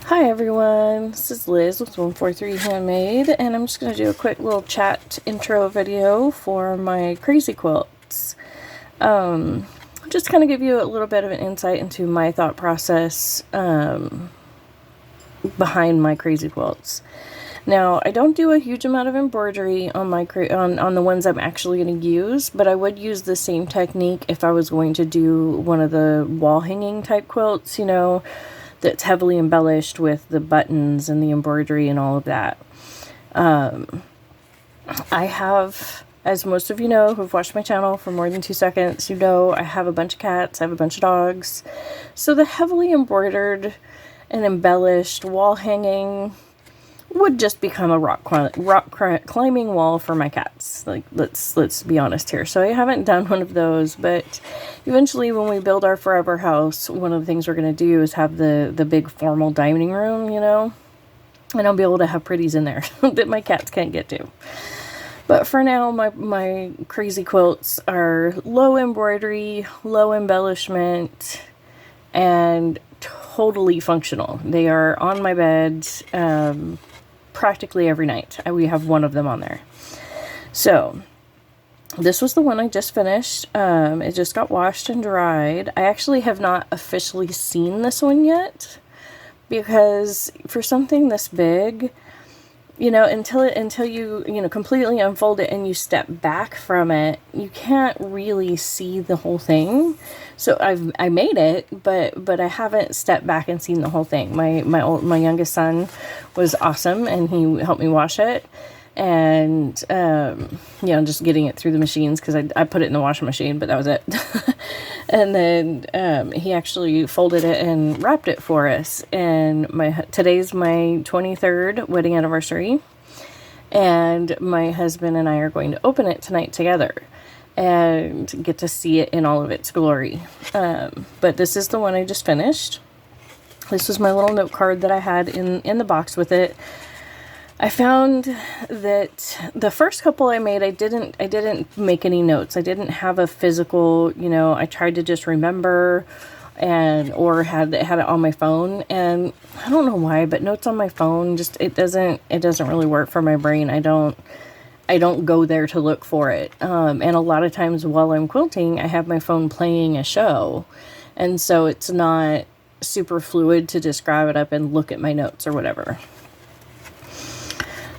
Hi everyone, this is Liz with 143 Handmade, and I'm just going to do a quick little chat intro video for my crazy quilts. Just kind of give you a little bit of an insight into my thought process behind my crazy quilts. Now, I don't do a huge amount of embroidery on my on the ones I'm actually going to use, but I would use the same technique if I was going to do one of the wall hanging type quilts, you know, that's heavily embellished with the buttons and the embroidery and all of that. I have, as most of you know who've watched my channel for more than 2 seconds, you know I have a bunch of cats, I have a bunch of dogs. So the heavily embroidered and embellished wall hanging would just become a rock climbing wall for my cats. Like, let's be honest here. So I haven't done one of those, but eventually when we build our forever house, one of the things we're going to do is have the big formal dining room, you know, and I'll be able to have pretties in there that my cats can't get to. But for now, my crazy quilts are low embroidery, low embellishment, and totally functional. They are on my bed practically every night. We have one of them on there. So this was the one I just finished. It just got washed and dried. I actually have not officially seen this one yet, because for something this big, you know, until you completely unfold it and you step back from it, you can't really see the whole thing. So I made it, but I haven't stepped back and seen the whole thing. My youngest son was awesome, and he helped me wash it, and just getting it through the machines, because I put it in the washing machine, but that was it. And then he actually folded it and wrapped it for us. And today's my 23rd wedding anniversary, and my husband and I are going to open it tonight together and get to see it in all of its glory. But this is the one I just finished. This was my little note card that I had in the box with it. I found that the first couple I made, I didn't make any notes. I didn't have a physical, I tried to just remember or had it on my phone, and I don't know why, but notes on my phone it doesn't really work for my brain. I don't go there to look for it. And a lot of times while I'm quilting, I have my phone playing a show, and so it's not super fluid to just grab it up and look at my notes or whatever.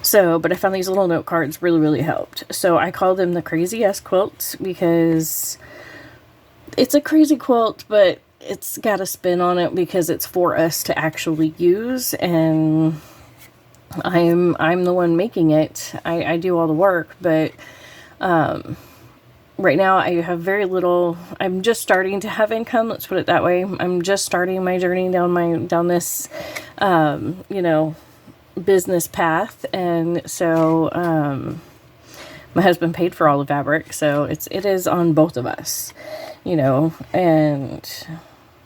So, but I found these little note cards really, really helped. So I call them the Crazy Ass Quilt, because it's a crazy quilt, but it's got a spin on it because it's for us to actually use, and I'm the one making it. I do all the work, but right now I have very little. I'm just starting to have income, let's put it that way. I'm just starting my journey down this business path, and so my husband paid for all the fabric, so it is on both of us, and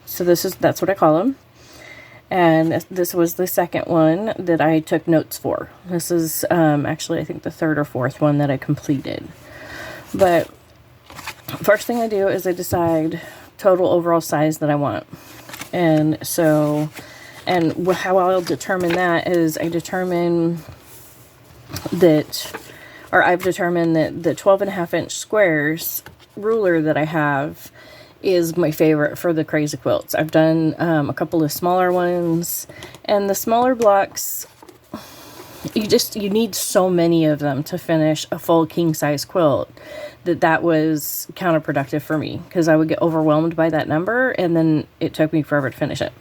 so that's what I call them. And this was the second one that I took notes for. This is actually, I think, the third or fourth one that I completed. But first thing I do is I decide total overall size that I want. And so, and how I'll determine that is I've determined that the 12.5-inch squares ruler that I have is my favorite for the crazy quilts. I've done a couple of smaller ones, and the smaller blocks, you need so many of them to finish a full king size quilt that was counterproductive for me, because I would get overwhelmed by that number, and then it took me forever to finish it.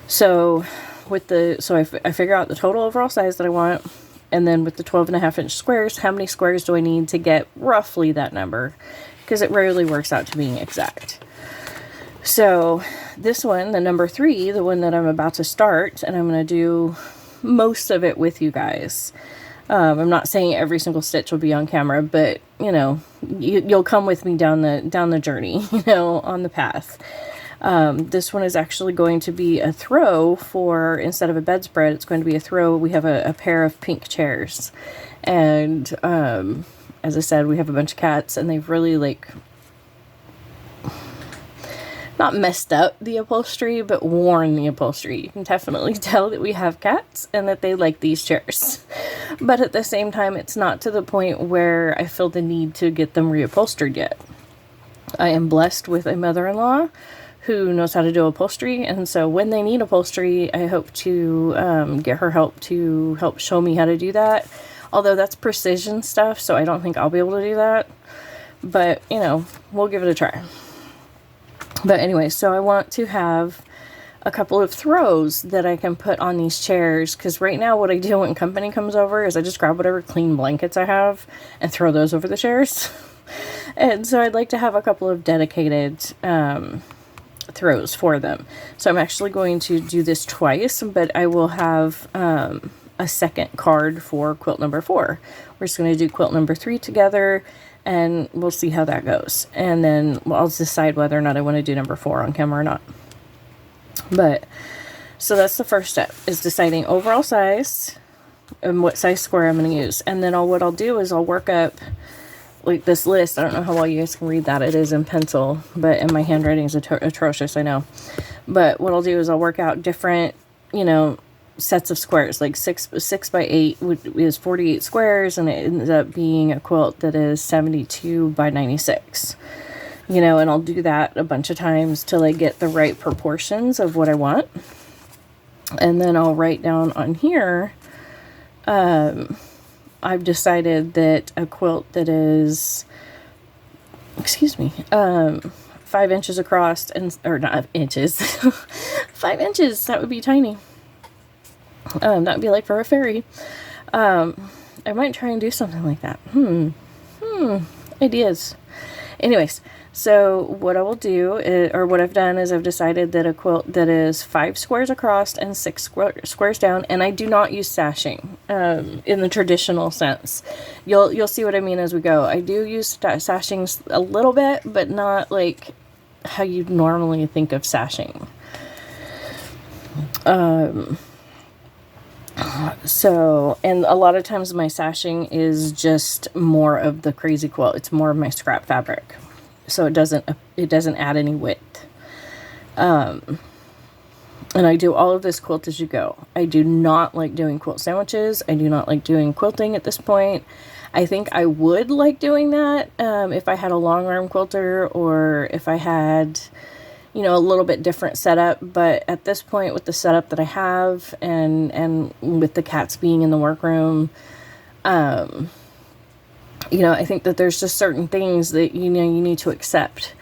So I figure out the total overall size that I want, and then with the 12.5-inch squares, how many squares do I need to get roughly that number? Because it rarely works out to being exact. So this one, the number 3, the one that I'm about to start, and I'm going to do most of it with you guys. I'm not saying every single stitch will be on camera, but you'll come with me down the journey, on the path. This one is actually going to be a throw for, instead of a bedspread, it's going to be a throw. We have a pair of pink chairs, and as I said, we have a bunch of cats, and they've really not messed up the upholstery, but worn the upholstery. You can definitely tell that we have cats and that they like these chairs. But at the same time, it's not to the point where I feel the need to get them reupholstered yet. I am blessed with a mother-in-law who knows how to do upholstery, and so when they need upholstery, I hope to get her help to help show me how to do that. Although that's precision stuff, so I don't think I'll be able to do that. But, you know, we'll give it a try. But anyway, so I want to have a couple of throws that I can put on these chairs, because right now what I do when company comes over is I just grab whatever clean blankets I have and throw those over the chairs. And so I'd like to have a couple of dedicated throws for them. So I'm actually going to do this twice, but I will have a second card for quilt number 4. We're just going to do quilt number 3 together, and we'll see how that goes. And then I'll decide whether or not I want to do number 4 on camera or not. But, so that's the first step, is deciding overall size and what size square I'm going to use. And then what I'll do is I'll work up, like, this list. I don't know how well you guys can read that. It is in pencil, but my handwriting is atrocious, I know. But what I'll do is I'll work out different, you know, sets of squares. Like 6 by 8 is 48 squares, and it ends up being a quilt that is 72 by 96. You know, and I'll do that a bunch of times till I get the right proportions of what I want. And then I'll write down on here, I've decided that a quilt that is, 5 inches across, or not inches, 5 inches, that would be tiny. That would be like for a fairy. I might try and do something like that. Ideas. Anyways, so what I will do, or what I've done, is I've decided that a quilt that is 5 squares across and 6 squares down, and I do not use sashing in the traditional sense. You'll see what I mean as we go. I do use sashing a little bit, but not like how you normally think of sashing. So, and a lot of times my sashing is just more of the crazy quilt. It's more of my scrap fabric. So it doesn't add any width. And I do all of this quilt as you go. I do not like doing quilt sandwiches. I do not like doing quilting at this point. I think I would like doing that if I had a long arm quilter, or if I had, you know, a little bit different setup. But at this point, with the setup that I have, and with the cats being in the workroom, you know, I think that there's just certain things that, you know, you need to accept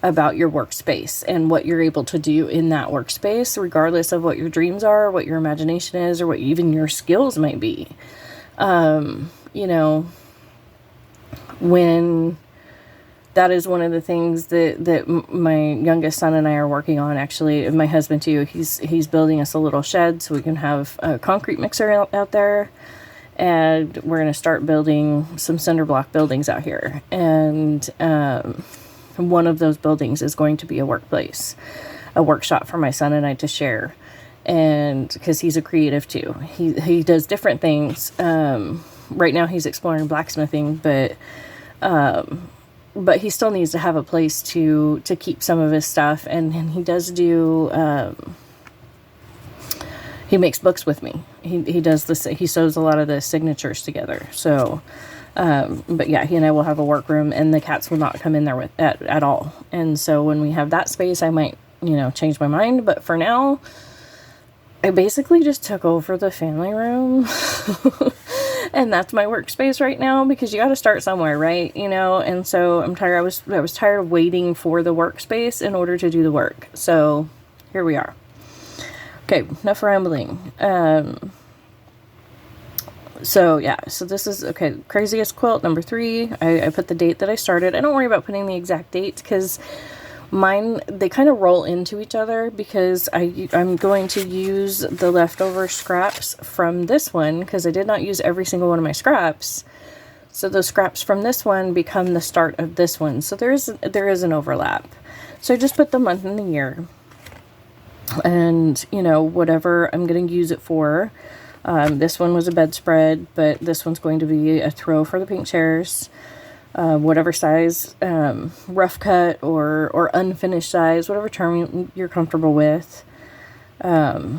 about your workspace and what you're able to do in that workspace, regardless of what your dreams are, what your imagination is, or what even your skills might be. You know, when that is one of the things that my youngest son and I are working on, actually, and my husband too. He's building us a little shed so we can have a concrete mixer out there. And we're going to start building some cinder block buildings out here. And one of those buildings is going to be a workplace, a workshop for my son and I to share. And because he's a creative too. He does different things. Right now he's exploring blacksmithing, but he still needs to have a place to keep some of his stuff. And he does do... he makes books with me. He does this. He sews a lot of the signatures together. So, but yeah, he and I will have a workroom, and the cats will not come in there at all. And so when we have that space, I might, you know, change my mind. But for now, I basically just took over the family room, and that's my workspace right now, because you got to start somewhere, right? You know. And so I'm tired. I was tired of waiting for the workspace in order to do the work. So here we are. Okay, enough rambling. So yeah, so this is, okay, craziest quilt number 3. I put the date that I started. I don't worry about putting the exact dates, because mine, they kind of roll into each other, because I'm going to use the leftover scraps from this one, because I did not use every single one of my scraps. So those scraps from this one become the start of this one. So there is an overlap. So I just put the month and the year. And, you know, whatever I'm going to use it for. This one was a bedspread, but this one's going to be a throw for the pink chairs. whatever size, rough cut or unfinished size, whatever term you're comfortable with.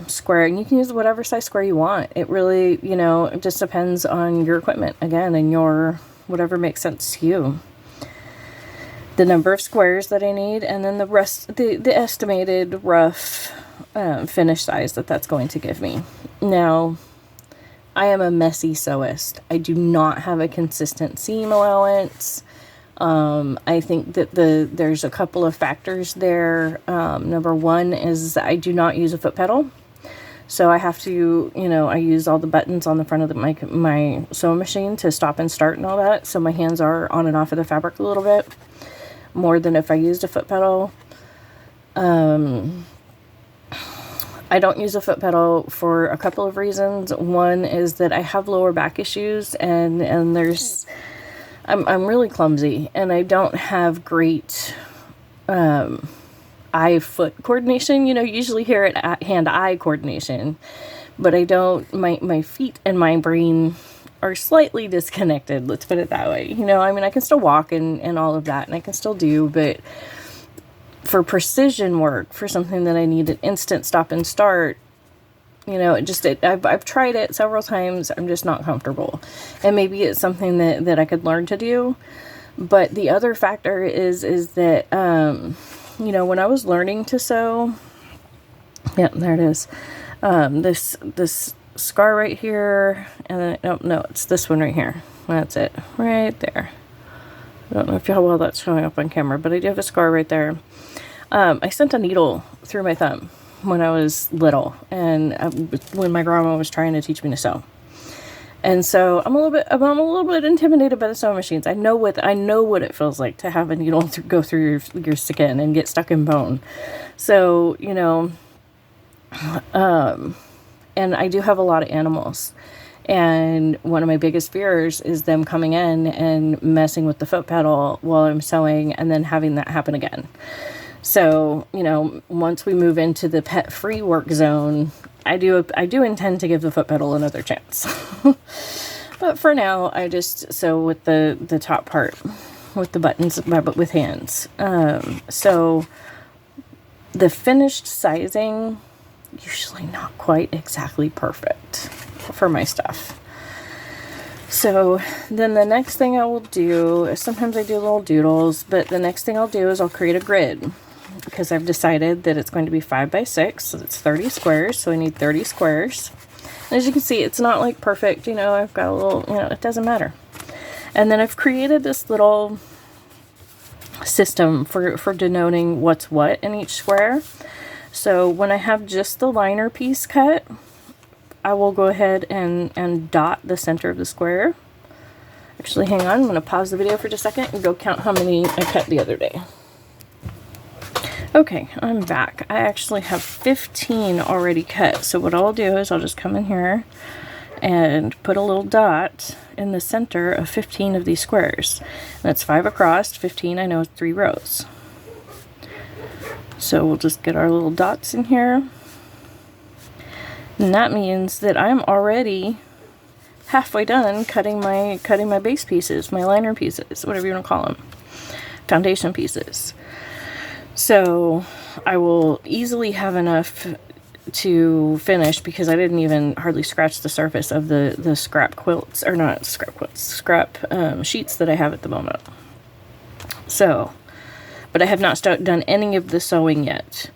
Square, and you can use whatever size square you want. It really, you know, it just depends on your equipment again, and your whatever makes sense to you. The number of squares that I need, and then the rest, the estimated rough finish size that's going to give me. Now, I am a messy sewist. I do not have a consistent seam allowance. I think that there's a couple of factors there. Number one is I do not use a foot pedal. So I have to, you know, I use all the buttons on the front of my sewing machine to stop and start and all that. So my hands are on and off of the fabric a little bit more than if I used a foot pedal. I don't use a foot pedal for a couple of reasons. One is that I have lower back issues, and I'm really clumsy, and I don't have great eye-foot coordination. You know, you usually hear it at hand-eye coordination, but I don't. My feet and my brain are slightly disconnected, let's put it that way. You know, I mean, I can still walk and all of that, and I can still do, but for precision work, for something that I need an instant stop and start, you know, I've tried it several times. I'm just not comfortable. And maybe it's something that I could learn to do. But the other factor is that, you know, when I was learning to sew, yeah, there it is. This scar right here, and then, oh, no, it's this one right here. That's it, right there. I don't know how well that's showing up on camera, but I do have a scar right there. I sent a needle through my thumb when I was little, and when my grandma was trying to teach me to sew. And so I'm a little bit intimidated by the sewing machines. I know what it feels like to have a needle go through your skin and get stuck in bone. So, you know, and I do have a lot of animals. And one of my biggest fears is them coming in and messing with the foot pedal while I'm sewing, and then having that happen again. So, you know, once we move into the pet-free work zone, I do intend to give the foot pedal another chance. But for now, I just sew with the top part, with the buttons, but with hands. So the finished sizing, usually not quite exactly perfect for my stuff. So then the next thing I will do is, sometimes I do little doodles, but the next thing I'll do is I'll create a grid, because I've decided that it's going to be 5 by 6, so it's 30 squares, so I need 30 squares. And as you can see, it's not like perfect, you know, I've got a little, you know, it doesn't matter. And then I've created this little system for denoting what's what in each square. So when I have just the liner piece cut, I will go ahead and dot the center of the square. Actually, hang on, I'm going to pause the video for just a second and go count how many I cut the other day. Okay, I'm back. I actually have 15 already cut. So what I'll do is I'll just come in here and put a little dot in the center of 15 of these squares. That's 5 across, 15, I know it's 3 rows. So we'll just get our little dots in here. And that means that I'm already halfway done cutting my base pieces, my liner pieces, whatever you want to call them, foundation pieces. So I will easily have enough to finish, because I didn't even hardly scratch the surface of the scrap quilts, or not scrap quilts, scrap sheets that I have at the moment. So, but I have not done any of the sewing yet,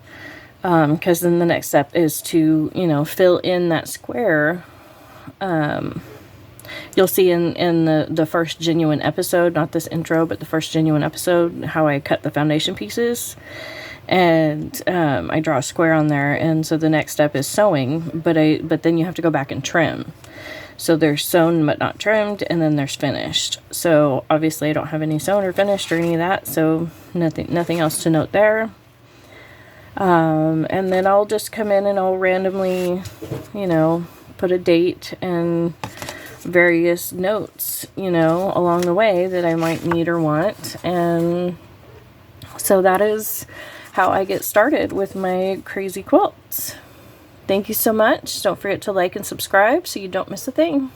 because then the next step is to, you know, fill in that square. You'll see in the first genuine episode, not this intro, but the first genuine episode, how I cut the foundation pieces. And I draw a square on there, and so the next step is sewing, but then you have to go back and trim. So there's sewn but not trimmed, and then there's finished. So obviously I don't have any sewn or finished or any of that, so nothing else to note there. And then I'll just come in and I'll randomly, you know, put a date and various notes, you know, along the way that I might need or want. And so that is how I get started with my crazy quilts. Thank you so much. Don't forget to like and subscribe so you don't miss a thing.